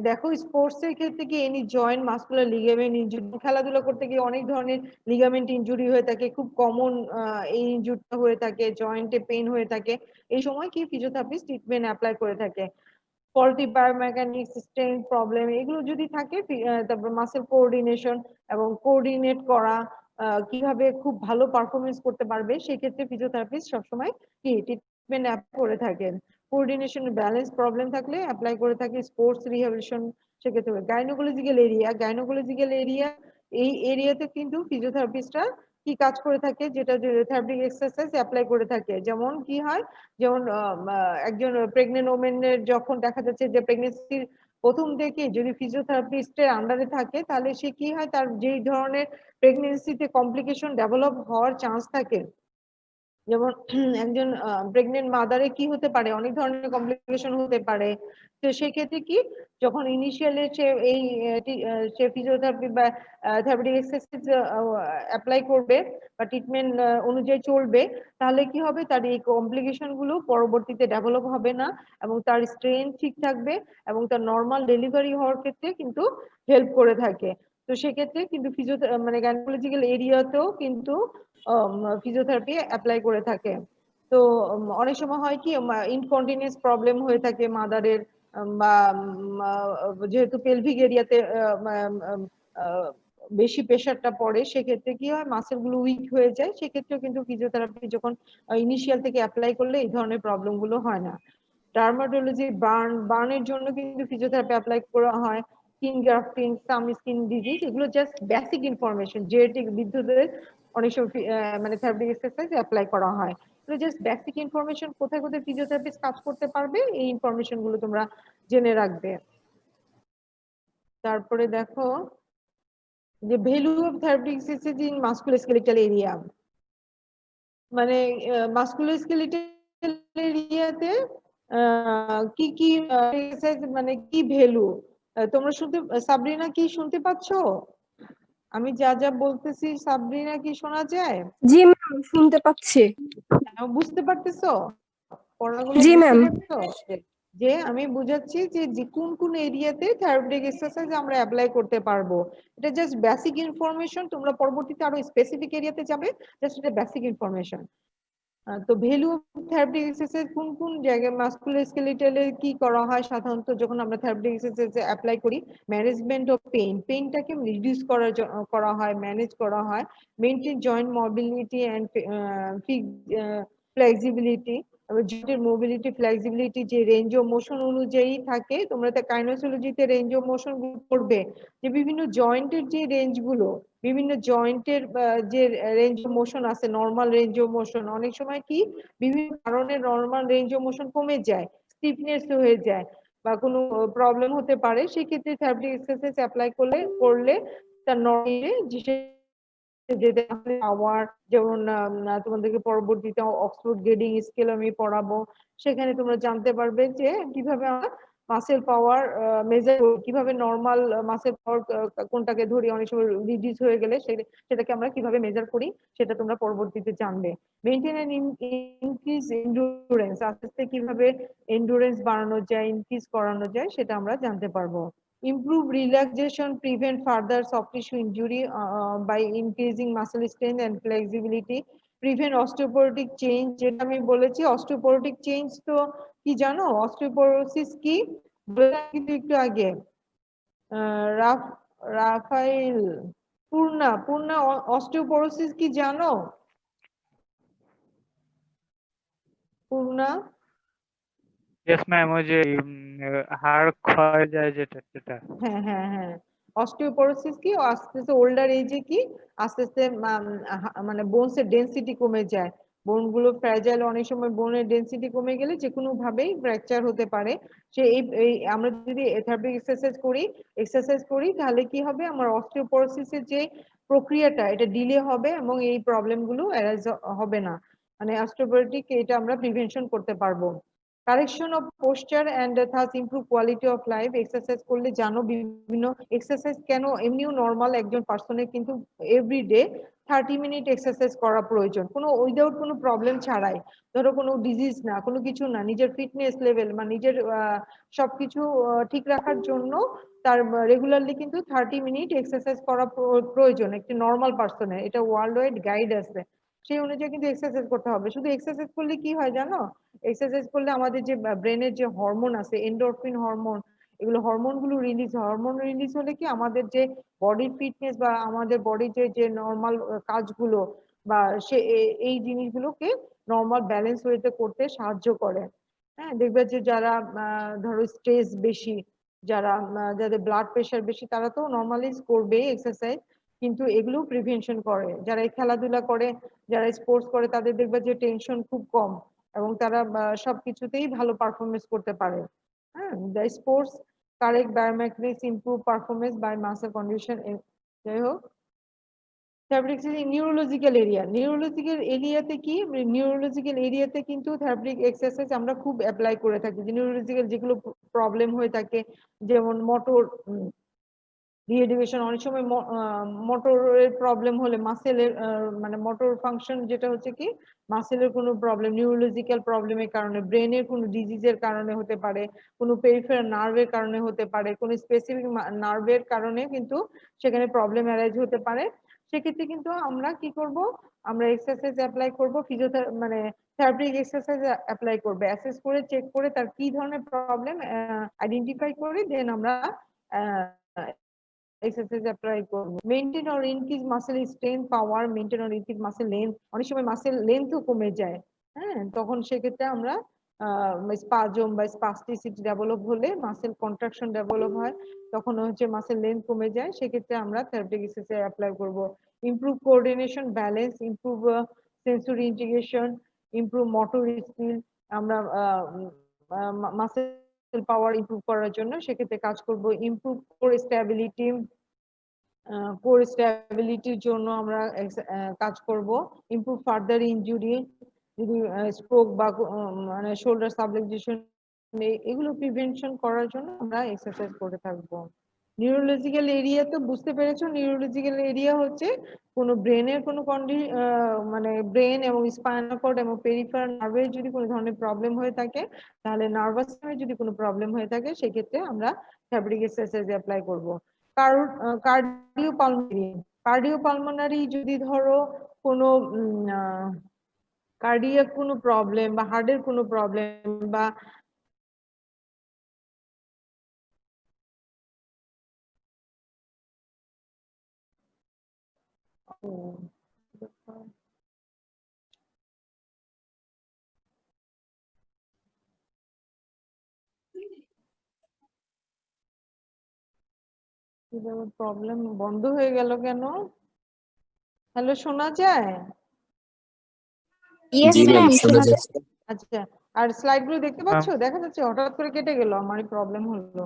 দেখো স্পোর্টস এর ক্ষেত্রে কি any joint muscular ligament injury, খেলাধুলা করতে গিয়ে অনেক ধরনের লিগামেন্ট ইনজুরি হয়ে থাকে, খুব কমন এই ইনজুরিটা হয়ে থাকে, জয়েন্টে পেইন হয়ে থাকে। এই সময় কি ফিজিওথেরাপিস্ট ট্রিটমেন্ট অ্যাপ্লাই করে থাকে। ফল্টি বায়োমেকানিক্স, স্ট্রেংথ প্রবলেম এগুলো যদি থাকে, তারপর মাসেল কোঅর্ডিনেশন এবং কোঅর্ডিনেট করা, কিভাবে খুব ভালো পারফরমেন্স করতে পারবে, সেক্ষেত্রে ফিজিওথেরাপিস্ট সবসময় কি ট্রিটমেন্ট অ্যাপ্লাই করে থাকেন। কোঅর্ডিনেশন ব্যালেন্স প্রবলেম থাকলে অ্যাপ্লাই করে থাকে স্পোর্টস রিহ্যাবিলিটেশন। সেক্ষেত্রে গাইনোকোলজিক্যাল এরিয়া, এই এরিয়াতে কিন্তু ফিজিওথেরাপিস্টরা কি কাজ করে থাকে, যেটা থেরাপিউটিক এক্সারসাইজ অ্যাপ্লাই করে থাকে। যেমন কি হয়, যেমন একজন প্রেগনেন্ট ওমেনের যখন দেখা যাচ্ছে যে প্রেগনেন্সির প্রথম থেকে যদি ফিজিওথেরাপিস্টের আন্ডারে থাকে, তাহলে সে কি হয়, তার যেই ধরনের প্রেগনেন্সিতে কমপ্লিকেশন ডেভেলপ হওয়ার চান্স থাকে, যেমন একজন প্রেগনেন্ট মাদারে কি হতে পারে, অনেক ধরনের কমপ্লিকেশন হতে পারে। তো সেক্ষেত্রে কি, যখন ইনিশিয়ালি সে এই সে ফিজিওথেরাপি বা থেরাপিউটিক এক্সারসাইজ অ্যাপ্লাই করবে বা ট্রিটমেন্ট অনুযায়ী চলবে, তাহলে কি হবে, তার এই কমপ্লিকেশন গুলো পরবর্তীতে ডেভেলপ হবে না এবং তার স্ট্রেন ঠিক থাকবে এবং তার নর্মাল ডেলিভারি হওয়ার ক্ষেত্রে কিন্তু হেল্প করে থাকে। তো সেক্ষেত্রে কিন্তু মানে গাইনোকোলজিক্যাল এরিয়াতেও কিন্তু ফিজিওথেরাপি অ্যাপ্লাই করে থাকে। তো অনেক সময় হয় কি, ইনকন্টিনেন্স প্রবলেম হয়ে থাকে মাদারের, বা যেহেতু পেলভিক এরিয়াতে বেশি প্রেশারটা পড়ে, সেক্ষেত্রে কি হয়, মাসেল গুলো উইক হয়ে যায়। সেক্ষেত্রেও কিন্তু ফিজিওথেরাপি যখন ইনিশিয়াল থেকে অ্যাপ্লাই করলে এই ধরনের প্রবলেম গুলো হয় না। ডার্মাটোলজি, বার্নের জন্য কিন্তু ফিজিওথেরাপি অ্যাপ্লাই করা হয়। স্কিন গ্রাফটিং, সাম স্কিন ডিজিজ, এগুলো জাস্ট বেসিক ইনফরমেশন। জেনেটিক বিদ্যুতের অনেক সময় মানে থেরাপিউটিক এক্সারসাইজ অ্যাপ্লাই করা হয়। এগুলো জাস্ট বেসিক ইনফরমেশন, কোথায় কোথায় ফিজিওথেরাপিস্ট কাজ করতে পারবে, এই ইনফরমেশন গুলো তোমরা জেনে রাখবে। তারপরে দেখো যে value of therapeutic exercise in musculoskeletal area, মানে মাস্কুলোস্কেলেটাল এরিয়াতে কি কি এক্সারসাইজ, মানে কি ভ্যালু, তোমরা শুনতে, সাবরিনা কি শুনতে পাচ্ছো? আমি যা যা বলতেছি সাবরিনা কি শোনা যায়? জি ম্যাম, শুনতে পাচ্ছি। বুঝতে পারতেছো? পড়াগুলো জি বুঝতে ম্যাম। পারছো? যে আমি বুঝাচ্ছি যে কোন কোন এরিয়াতে থেরাপিউটিক এক্সারসাইজ আমরা অ্যাপ্লাই করতে পারবো। এটা জাস্ট বেসিক ইনফরমেশন, তোমরা পরবর্তীতে আরো স্পেসিফিক এরিয়াতে যাবে, জাস্ট এটা বেসিক ইনফরমেশন। তো ভ্যালু অফ থেরাপিউটিক এক্সারসাইজ কোন কোন জায়গায় মাস্কুলোস্কেলেটালে কি করা হয় সাধারণত যখন আমরা থেরাপিউটিক এক্সারসাইজ অ্যাপ্লাই করি, ম্যানেজমেন্ট অফ পেইনটাকে রিডিউস করা হয়, ম্যানেজ করা হয়, maintain joint mobility and flexibility. জয়েন্টের মোবিলিটি, ফ্লেক্সিবিলিটি যে রেঞ্জ অফ মোশন অনুযায়ী থাকে, তোমরা তো কাইনোসোলজিতে রেঞ্জ অফ মোশন পড়বে, যে বিভিন্ন জয়েন্টের যে রেঞ্জ গুলো, বিভিন্ন জয়েন্টের যে রেঞ্জ অফ মোশন আছে, নর্মাল রেঞ্জ অফ মোশন, অনেক সময় কি বিভিন্ন কারণে নর্মাল রেঞ্জ অফ মোশন কমে যায়, স্টিফনেস হয়ে যায় বা কোনো প্রবলেম হতে পারে, সেক্ষেত্রে থেরাপিউটিক এক্সারসাইজ অ্যাপ্লাই করলে তার নর্মাল যেতে পাওয়ার, যেমন তোমাদেরকে পরবর্তীতে অক্সফোর্ড গ্রেডিং স্কেল আমি পড়াবো, সেখানে তোমরা জানতে পারবে যে কিভাবে আমরা মাসেল পাওয়ার মেজার, কিভাবে নর্মাল মাসেল পাওয়ার কোনটাকে ধরি, অনেক সময় রিডিউস হয়ে গেলে সেটাকে আমরা কিভাবে মেজার করি, সেটা তোমরা পরবর্তীতে জানবে। মেইনটেইন এন্ড ইনক্রিজ এন্ডুরেন্স, আস্তে আস্তে কিভাবে এন্ডুরেন্স বাড়ানো যায়, ইনক্রিজ করানো যায়, সেটা আমরা জানতে পারবো। Improve relaxation, prevent further soft tissue injury by increasing muscle strength and flexibility. Prevent osteoporotic change, যেটা আমি বলেছি osteoporotic change তো কি জানো, osteoporosis কি বললাম কিন্তু একটু আগে। রাফাইল, পূর্ণা osteoporosis কি জানো? পূর্ণা? यस मैम, ওই যে হাড় ক্ষয় যায় যেটা সেটা। হ্যাঁ হ্যাঁ হ্যাঁ, অস্টিওপোরোসিস কি, আস্তে আস্তে ওল্ডার এজে কি আস্তে আস্তে মানে বোনস এর ডেনসিটি কমে যায়, বোন গুলো ফ্র্যাজাইল, অনেক সময় বোনের ডেনসিটি কমে গেলে যে কোনো ভাবেই ফ্র্যাকচার হতে পারে। সে এই আমরা যদি থেরাপিউটিক এক্সারসাইজ করি তাহলে কি হবে, আমার অস্টিওপোরোসিসের যে প্রক্রিয়াটা এটা ডিলে হবে এবং এই প্রবলেম গুলো অ্যারাইজ হবে না, মানে অস্টিওপোরোটিক এটা আমরা প্রিভেনশন করতে পারবো। Correction of poster and thus improve quality of life. Exercise করলে জানো বিভিন্ন এক্সারসাইজ কেন এমনিও নর্মাল একজন পার্সনের কিন্তু এভরিডে 30 মিনিট এক্সারসাইজ করা প্রয়োজন, কোনো উইদাউট কোনো প্রবলেম ছাড়াই। ধরো কোনো ডিজিজ না, কোনো কিছু না, নিজের ফিটনেস লেভেল বা নিজের সবকিছু ঠিক রাখার জন্য তার রেগুলারলি কিন্তু 30 মিনিট এক্সারসাইজ করা প্রয়োজন একটি নর্মাল পার্সনের। এটা ওয়ার্ল্ড ওয়াইড গাইড আছে, সেই অনুযায়ী কিন্তু এক্সারসাইজ করতে হবে। শুধু এক্সারসাইজ করলে কি হয় জানো, এক্সারসাইজ করলে আমাদের যে ব্রেনের যে হরমোন আছে, এন্ডোরফিন হরমোন, এগুলো হরমোন গুলো রিলিজ হয়। হরমোন রিলিজ হলে কি আমাদের যে বডির ফিটনেস বা আমাদের বডির যে নর্মাল কাজগুলো বা সে এই জিনিসগুলোকে নর্মাল ব্যালেন্স ওয়েতে করতে সাহায্য করে। হ্যাঁ, দেখবে যে যারা ধরো স্ট্রেস বেশি, যারা যাদের ব্লাড প্রেশার বেশি, তারা তো নর্মালি করবে এক্সারসাইজ, কিন্তু এগুলো প্রিভেনশন করে। যারা খেলাধুলা করে, যারা স্পোর্টস করে, তাদের দেখবে যে টেনশন খুব কম এবং তারা সবকিছুতেই ভালো পারফরমেন্স করতে পারে। হ্যাঁ, the sports correct biometrics improve performance by muscle condition. যাই হোক, নিউরোলজিক্যাল এরিয়া, নিউরোলজিক্যাল এরিয়াতে কি, নিউরোলজিক্যাল এরিয়াতে কিন্তু থেরাপিউটিক এক্সারসাইজ আমরা খুব অ্যাপ্লাই করে থাকি। নিউরোলজিক্যাল যেগুলো প্রবলেম হয়ে থাকে, যেমন মোটর রিএডুকেশন, অনেক সময় মোটরের প্রবলেম হলে মাসেলের মানে মোটর ফাংশন যেটা হচ্ছে কি মাসেলের কোনো প্রবলেম, নিউরোলজিক্যাল প্রবলেমের কারণে, ব্রেনের কোনো ডিজিজের কারণে হতে পারে, কোনো পেরিফেরাল নার্ভের কারণে হতে পারে, কোনো স্পেসিফিক নার্ভের কারণে কিন্তু সেখানে প্রবলেম অ্যারাইজ হতে পারে। সেক্ষেত্রে কিন্তু আমরা কি করব, আমরা এক্সারসাইজ অ্যাপ্লাই করব, ফিজিওথেরাপি মানে থেরাপিউটিক এক্সারসাইজ অ্যাপ্লাই করবে, অ্যাসেস করে চেক করে তার কি ধরনের প্রবলেম আইডেন্টিফাই করে দেন আমরা এক্সারসাইজ অ্যাপ্লাই করব। Maintain or increase muscle strength power, maintain or increase muscle length, অনেক সময় মাসেল লেন্থও কমে যায়। হ্যাঁ, তখন সেক্ষেত্রে আমরা স্পাজম বা স্পাস্টিসিটি ডেভেলপ হলে, মাসেল কন্ট্রাকশন ডেভেলপ হয়, তখন হচ্ছে মাসেল লেন্থ কমে যায়, সেক্ষেত্রে আমরা থেরাপিউটিক এক্সারসাইজ অ্যাপ্লাই করব। Improve coordination, balance, improve sensory integration, improve motor skill, আমরা মাসেল পাওয়ার ইমপ্রুভ করার জন্য সেক্ষেত্রে কাজ করব। ইমপ্রুভ কোর স্ট্যাবিলিটি, কোর স্ট্যাবিলিটির জন্য আমরা কাজ করব। ইমপ্রুভ ফার্দার ইনজুরি, যদি স্ট্রোক বা মানে শোল্ডার সাবলুক্সেশন, এগুলো প্রিভেনশন করার জন্য আমরা এক্সারসাইজ করে থাকবো। নিউরোলজিক্যাল এরিয়া তো বুঝতে পেরেছো, নিউরোলজিক্যাল এরিয়া হচ্ছে কোনো ব্রেনের কোনো মানে ব্রেন এবং স্পাইনাল কর্ড এবং পেরিফেরাল নার্ভের যদি কোনো ধরনের প্রবলেম হয়ে থাকে, তাহলে নার্ভাস সিস্টেমে যদি কোনো প্রবলেম হয়ে থাকে, সেক্ষেত্রে আমরা থেরাপিউটিক এক্সারসাইজ অ্যাপ্লাই করব। কার্ডিওপালমোনারি, কার্ডিওপালমোনারি যদি ধরো কোনো কার্ডিয়াক কোনো প্রবলেম বা হার্টের কোনো প্রবলেম বা প্রবলেম বন্ধ হয়ে গেল কেন? হ্যালো, শোনা যায়? জি ম্যাম শোনা যাচ্ছে। আচ্ছা, আর স্লাইড গুলো দেখতে ম্যাম পাচ্ছো? দেখা যাচ্ছে? হঠাৎ করে কেটে গেল, আমারই প্রবলেম হলো।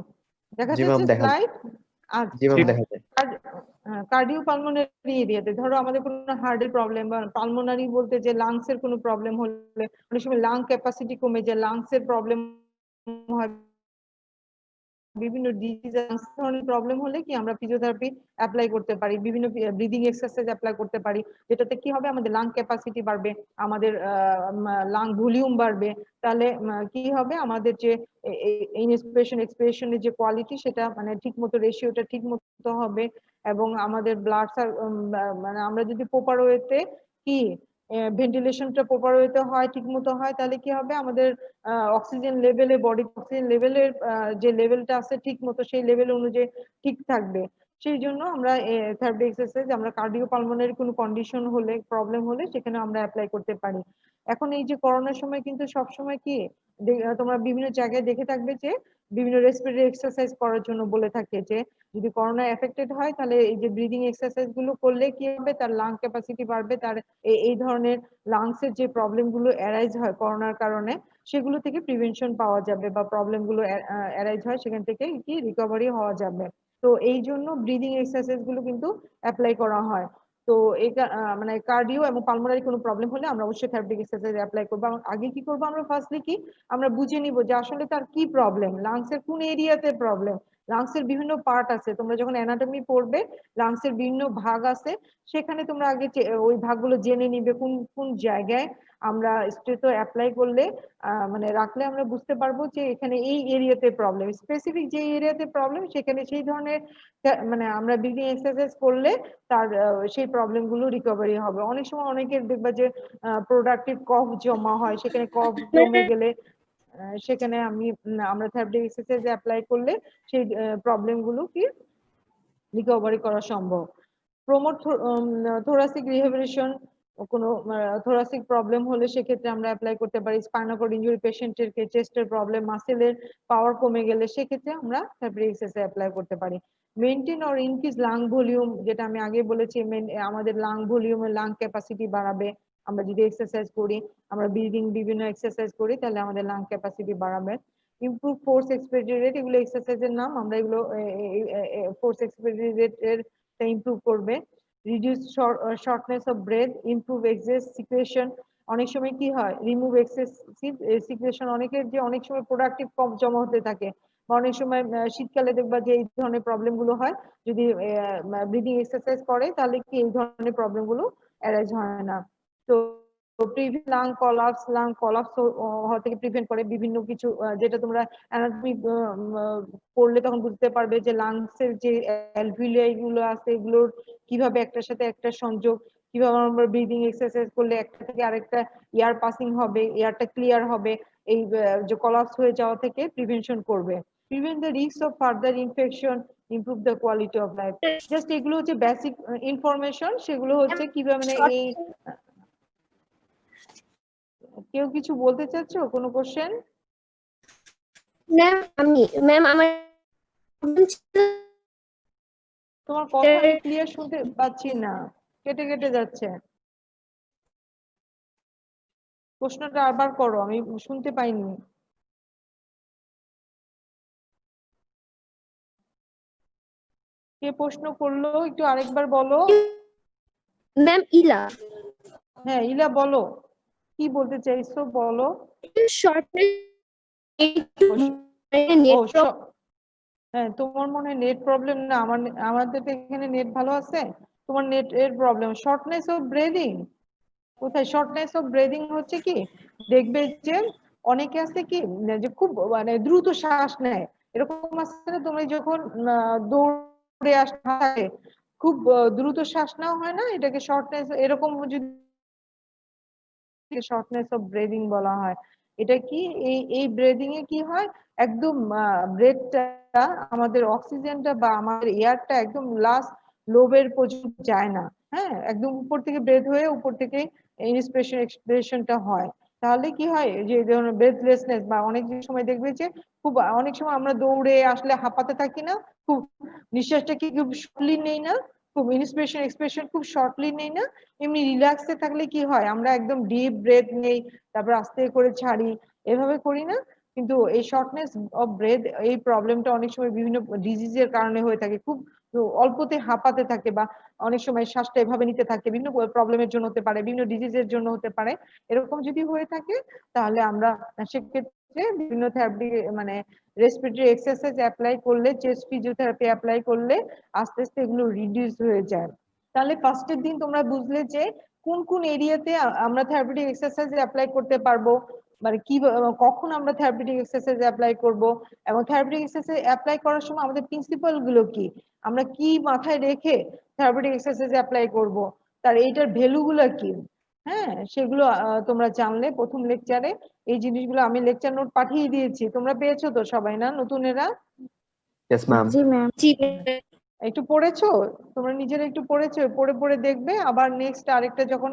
দেখা জি ম্যাম যাচ্ছে দেখা স্লাইড? জি ম্যাম জি দেখা যায়। কার্ডিও পালমোনারি এরিয়াতে ধরো আমাদের কোনো হার্টের প্রবলেম বা পালমোনারি বলতে যে লাংস এর কোনো প্রবলেম হলে, অনেক সময় লাং ক্যাপাসিটি কমে যায়, লাংস এর প্রবলেম হয়, বিভিন্ন ডিজিজ ধরনের প্রবলেম হলে কি আমরা ফিজিওথেরাপি অ্যাপ্লাই করতে পারি, বিভিন্ন ব্রিদিং এক্সারসাইজ অ্যাপ্লাই করতে পারি, যেটাতে কি হবে আমাদের লাং ক্যাপাসিটি বাড়বে, আমাদের লাং ভলিউম বাড়বে। তাহলে কি হবে, আমাদের যে ইনস্পিরেশন এক্সপিরেশনের যে কোয়ালিটি, সেটা মানে ঠিক মতো রেশিওটা ঠিক মতো হবে, এবং আমাদের ব্লাড মানে আমরা যদি প্রপার ওয়েতে কি ভেন্টিলেশনটা প্রপার ওয়েতে হয়, ঠিক মতো হয়, তাহলে কি হবে আমাদের অক্সিজেন লেভেলে, বডি অক্সিজেন লেভেলের যে লেভেলটা আছে ঠিক মতো সেই লেভেল অনুযায়ী ঠিক থাকবে। সেই জন্য আমরা থেরাপি এক্সারসাইজ আমরা কার্ডিও পালমোনারি কোনো কন্ডিশন হলে, প্রবলেম হলে সেখানে আমরা অ্যাপ্লাই করতে পারি। এখন এই যে করোনার সময় কিন্তু সব সময় কি তোমরা বিভিন্ন জায়গায় দেখে থাকবে যে বিভিন্ন রেসপিরেটরি এক্সারসাইজ করার জন্য বলে থাকে, যে যদি করোনা এফেক্টেড হয় তাহলে এই যে ব্রিদিং এক্সারসাইজ গুলো করলে কি হবে, তার লাং ক্যাপাসিটি বাড়বে, তার এই ধরনের লাংস এর যে প্রবলেম গুলো অ্যারাইজ হয় করোনার কারণে, সেগুলো থেকে প্রিভেনশন পাওয়া যাবে, বা প্রবলেম গুলো অ্যারাইজ হয় সেখান থেকে কি রিকভারি হওয়া যাবে। তো এই জন্য ব্রিদিং এক্সারসাইজ গুলো কিন্তু অ্যাপ্লাই করা হয়। তো তো মানে কার্ডিও এবং পালমোনারি কোনো প্রবলেম হলে আমরা অবশ্যই থেরাপিউটিক এক্সারসাইজ অ্যাপ্লাই করবো। আগে কি করবো আমরা ফার্স্টলি কি আমরা বুঝে নিব যে আসলে তার কি প্রবলেম, লাংসের কোন এরিয়াতে প্রবলেম। লাংসের বিভিন্ন পার্ট আছে, তোমরা যখন অ্যানাটমি পড়বে লাংসের বিভিন্ন ভাগ আছে, সেখানে তোমরা আগে ওই ভাগগুলো জেনে নিবে কোন কোন জায়গায় আমরা স্টেটো অ্যাপ্লাই করলে মানে রাখলে আমরা বুঝতে পারবো যে এখানে এই এরিয়াতে প্রবলেম, স্পেসিফিক যে এরিয়াতে প্রবলেম সেখানে সেই ধরনের মানে আমরা ব্রিদিং এক্সারসাইজ করলে তার সেই প্রবলেম গুলো রিকভারি হবে। অনেক সময় অনেকের দেখবা যে প্রোডাক্টিভ কফ জমা হয়, সেখানে কফ জমে গেলে সেখানে আমরা থেরাপিউটিক এক্সারসাইজ অ্যাপ্লাই করলে সেই প্রবলেম গুলো কি রিকভারি করা সম্ভব। প্রমোট থোরাসিক রিহ্যাবিলিটেশন, কোনো থোরাসিক প্রবলেম হলে সেক্ষেত্রে আমরা অ্যাপ্লাই করতে পারি। স্পাইনাল কর্ড ইনজুরি পেশেন্টের চেস্টের প্রবলেম, মাসেলের পাওয়ার কমে গেলে সেক্ষেত্রে আমরা থেরাপিউটিক এক্সারসাইজ অ্যাপ্লাই করতে পারি। Maintain or increase lung volume, যেটা আমি আগে বলেছি, আমাদের লাং ভলিউমের লাং ক্যাপাসিটি বাড়াবে আমরা যদি এক্সারসাইজ করি, আমরা ব্রিদিং বিভিন্ন এক্সারসাইজ করি তাহলে আমাদের লাং ক্যাপাসিটি বাড়াবে। ইমপ্রুভ ফোর্স এক্সপিরিয়েন্স রেট, এগুলো এক্সারসাইজের নাম, আমরা এগুলো ফোর্স এক্সপিরিয়েন্স রেটের ইমপ্রুভ করবে। Reduce shortness of breath, improve excess secretion. অনেক সময় কি হয়, রিমুভ এক্সেসিভ সিকুয়েশন, অনেকের যে অনেক সময় প্রোডাক্টিভ কম জমা হতে থাকে, বা অনেক সময় শীতকালে দেখবা যে এই ধরনের প্রবলেম গুলো হয়, যদি ব্রিদিং এক্সারসাইজ করে তাহলে কি এই ধরনের প্রবলেম গুলো অ্যারাইজ হয় না। তো লাং কলাপস হওয়া থেকে প্রিভেন্ট করে বিভিন্ন কিছু, যেটা তোমরা অ্যানাটমি পড়লে তখন বুঝতে পারবে যে লাংসের যে অ্যালভিওলাই গুলো আছে এগুলোর কিভাবে একটার সাথে একটা সংযোগ, কিভাবে আমরা ব্রিদিং এক্সারসাইজ করলে একটা থেকে আরেকটা এয়ার পাসিং হবে, এয়ারটা ক্লিয়ার হবে, এই যে কলাপস হয়ে যাওয়া থেকে প্রিভেনশন করবে। Prevent the risk of further infection, improve the quality of life. Just এগুলো হচ্ছে বেসিক ইনফরমেশন, সেগুলো হচ্ছে কিভাবে মানে এই কেউ কিছু বলতে চাচ্ছো, কোনো কোশ্চেন? ম্যাম আমার তোমার কথা আমি ক্লিয়ার শুনতে পাচ্ছি না, কেটে কেটে যাচ্ছে। প্রশ্নটা আবার করো, আমি শুনতে পাইনি। কে প্রশ্ন করলো একটু আরেকবার বলো। ম্যাম ইলা হ্যাঁ ইলা বলো, কি বলতে চাইছো বলো। শর্টনেস ও হ্যাঁ, তোমার মনে হয় নেট প্রবলেম না, আমাদের তো এখানে নেট ভালো আছে। তোমার নেট এর প্রবলেম। শর্টনেস অফ ব্রেদিং কোথায়? শর্টনেস অফ ব্রেদিং হচ্ছে কি, দেখবে যে অনেকে আছে কি যে খুব মানে দ্রুত শ্বাস নেয়, এরকম আছে না, তুমি যখন দৌড়ে আসতে খুব দ্রুত শ্বাস নেওয়া হয় না, এটাকে শর্টনেস, এরকম যদি শর্টনেস অফ ব্রেদিং বলা হয়। এটা কি এই ব্রেদিং এ কি হয়, একদম ব্রেথটা, আমাদের অক্সিজেনটা বা আমাদের এয়ারটা একদম লাস্ট লোবের পর্যন্ত যায় না। হ্যাঁ, একদম উপর থেকে ব্রেথ হয়ে উপর থেকে ইন্সপিরেশন এক্সপিরেশনটা হয়। তাহলে কি হয়, যে ধরনের ব্রেথলেসনেস, বা অনেক সময় দেখবে যে খুব অনেক সময় আমরা দৌড়ে আসলে হাঁপাতে থাকি না, খুব নিঃশ্বাসটা কি খুব শর্টলি নেই না, খুব ইন্সপিরেশন এক্সপ্রেশন খুব শর্টলি নেই না। এমনি রিল্যাক্সে থাকলে কি হয়, আমরা একদম ডিপ ব্রেথ নেই, তারপর আস্তে করে ছাড়ি, এভাবে করি না। কিন্তু এই শর্টনেস অফ ব্রেথ এই প্রবলেমটা অনেক সময় বিভিন্ন ডিজিজের কারণে হয়ে থাকে, খুব অল্পতে হাঁপাতে থাকে, বা অনেক সময় শ্বাসটা এভাবে নিতে থাকে, বিভিন্ন প্রবলেমের জন্য হতে পারে, বিভিন্ন ডিজিজের জন্য হতে পারে। এরকম যদি হয়ে থাকে তাহলে আমরা সেক্ষেত্রে বিভিন্ন থেরাপি মানে রেসপিরেটরি এক্সারসাইজ অ্যাপ্লাই করলে, চেস্ট ফিজিওথেরাপি অ্যাপ্লাই করলে আস্তে আস্তে এগুলো রিডিউস হয়ে যায়। তাহলে ফার্স্টের দিন তোমরা বুঝলে যে কোন কোন এরিয়াতে আমরা থেরাপিউটিক এক্সারসাইজ অ্যাপ্লাই করতে পারবো, মানে কি কখন আমরা থেরাপিউটিক এক্সারসাইজ অ্যাপ্লাই করব, এবং থেরাপিউটিক এক্সারসাইজ অ্যাপ্লাই করার সময় আমাদের প্রিন্সিপাল গুলো কি, আমরা কি মাথায় রেখে থেরাপিউটিক এক্সারসাইজ অ্যাপ্লাই করব, তার এইটার ভ্যালু গুলো কি। হ্যাঁ, সেগুলো তোমরা জানলে প্রথম লেকচারে। এই জিনিসগুলো আমি লেকচার নোট পাঠিয়ে দিয়েছি, তোমরা পেয়েছো তো সবাই না, নতুনেরা? Yes, ma'am. জি ম্যাম জি একটু পড়েছো, তোমরা নিজেরা একটু পড়েছো, পড়ে পড়ে দেখবে, আবার নেক্সট আরেকটা যখন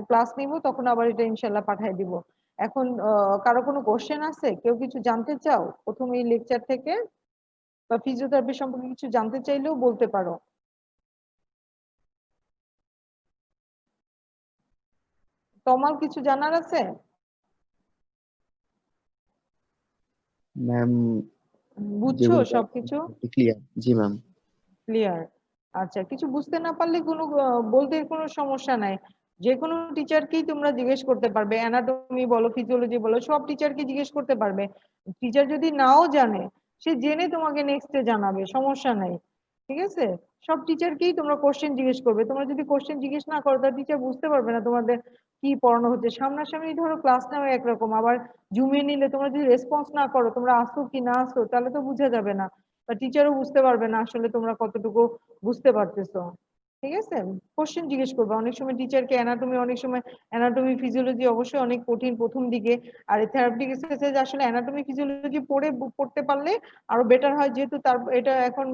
ক্লাস নিব তখন আবার এটা ইনশাল্লাহ পাঠিয়ে দিব। এখন কারো কোনো কোশ্চেন আছে, কেউ কিছু জানতে চাও প্রথম এই লেকচার থেকে, বা ফিজিওথেরাপি সম্পর্কে কিছু জানতে চাইলেও বলতে পারো। তোমার কিছু জানার আছে? ম্যাম বুঝছো যেগুলো সবকিছু? ক্লিয়ার। জি ম্যাম। ক্লিয়ার। আচ্ছা, কিছু বুঝতে না পারলে কোনো বলতে কোনো সমস্যা নাই। যে কোনো টিচারকেই তোমরা জিজ্ঞেস করতে পারবে, অ্যানাটমি বলো, ফিজিওলজি বলো, সব টিচারকে জিজ্ঞেস করতে পারবে। টিচার যদি নাও জানে, সে জেনে তোমাকে নেক্সটে জানাবে, সমস্যা নাই। ঠিক আছে? সব টিচারকেই তোমরা কোশ্চেন জিজ্ঞেস করবে। তোমরা যদি কোশ্চেন জিজ্ঞেস না করো, তাহলে টিচার বুঝতে পারবে না তোমাদের কি পড়ানো হচ্ছে। সামনাসামনি ধরো ক্লাস নেওয়া একরকম, আবার জুমে নিলে তোমরা যদি রেসপন্স না করো, তোমরা আসো কি না আসো, তাহলে তো বোঝা যাবে না, বা টিচারও বুঝতে পারবে না আসলে তোমরা কতটুকু বুঝতে পারতেছো। ঠিক আছে? কোশ্চেন জিজ্ঞেস করবে। অনেক সময় টিচারকে অ্যানাটমি, অনেক সময় অ্যানাটমি ফিজিওলজি অবশ্যই অনেক কঠিন প্রথম দিকে, আর এই থেরাপিউটিক এক্সারসাইজ আসলে অ্যানাটমি ফিজিওলজি পড়তে পারলে আরো বেটার হয়, যেহেতু তার এটা এখন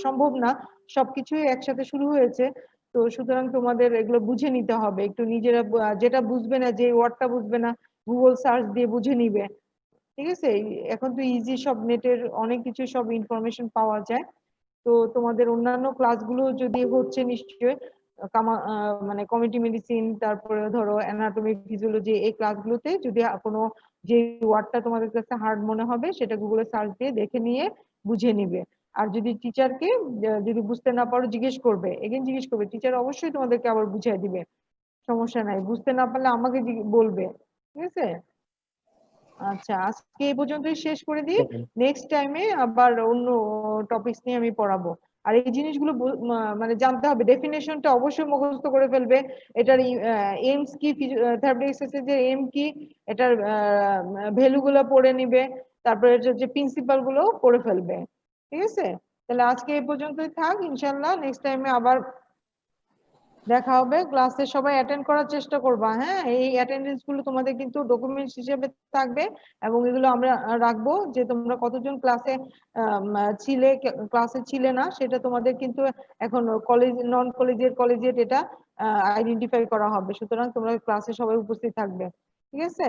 সম্ভব না, সবকিছুই একসাথে শুরু হয়েছে। তো সুতরাং তোমাদের এগুলো বুঝে নিতে হবে একটু নিজেরা, যেটা বুঝবে না, যে ওয়ার্ডটা বুঝবে না, গুগল সার্চ দিয়ে বুঝে নিবে। ঠিক আছে? এখন তো ইজি, সব নেটের অনেক কিছু, সব ইনফরমেশন পাওয়া যায়। তো তোমাদের অন্যান্য ক্লাসগুলো যদি হচ্ছে নিশ্চয়ই, মানে কমিউনিটি মেডিসিন, তারপরে ধরো অ্যানাটমি ফিজিওলজি, এই ক্লাসগুলোতে যদি কোনো যে ওয়ার্ডটা তোমাদের কাছে হার্ড মনে হবে, সেটা গুগলে সার্চ দিয়ে দেখে নিয়ে বুঝে নিবে। আর যদি টিচারকে, যদি বুঝতে না পারো, জিজ্ঞেস করবে, এগেন জিজ্ঞেস করবে, টিচার অবশ্যই তোমাদেরকে আবার বুঝিয়ে দিবে, সমস্যা নাই। বুঝতে না পারলে আমাকে বলবে। ঠিক আছে? আচ্ছা, আজকে এই পর্যন্তই শেষ করে দিই। নেক্সট টাইমে আবার অন্য টপিকস নিয়ে আমি পড়াবো। আর এই জিনিসগুলো মানে জানতে হবে, ডেফিনেশনটা অবশ্যই মুখস্থ করে ফেলবে। এটার এইমস কি, থেরাপিউটিক এক্সারসাইজের এম কি, এটার ভ্যালু গুলো পড়ে নিবে, তারপরে এটার যে প্রিন্সিপাল গুলো পড়ে ফেলবে। ঠিক আছে? তাহলে আজকে এই পর্যন্তই থাক, ইনশাল্লাহ নেক্সট টাইমে আবার দেখা হবে। ক্লাসে সবাই অ্যাটেন্ড করার চেষ্টা করবা। হ্যাঁ, এই অ্যাটেন্ডেন্স গুলো তোমাদের কিন্তু ডকুমেন্টস হিসেবে থাকবে, এবং এগুলো আমরা রাখবো, যে তোমরা কতজন ক্লাসে ছিলে, ক্লাসে ছিলে না, সেটা তোমাদের কিন্তু এখন কলেজ, নন কলেজিয়েট, কলেজিয়েট, এটা আইডেন্টিফাই করা হবে। সুতরাং তোমরা ক্লাসে সবাই উপস্থিত থাকবে। ঠিক আছে?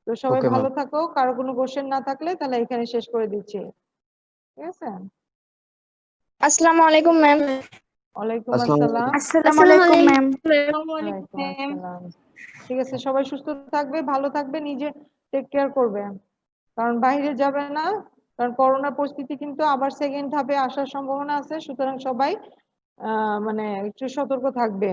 তো সবাই ওকে ভালো ম্যাম। থাকো। কারো কোনো কোশ্চেন না থাকলে তাহলে এখানে শেষ করে দিচ্ছি। ঠিক আছে? আসসালামু আলাইকুম ম্যাম। ওয়ালাইকুম আসসালামু আসসালাম। আসসালামু আলাইকুম ম্যাম। ওয়ালাইকুম আসসালাম। ঠিক আছে, সবাই সুস্থ থাকবে, ভালো থাকবে, নিজে টেক কেয়ার করবে, কারণ বাইরে যাবে না, কারণ করোনা পরিস্থিতি কিন্তু আবার সেকেন্ড ধাপে আসার সম্ভাবনা আছে। সুতরাং সবাই মানে একটু সতর্ক থাকবে।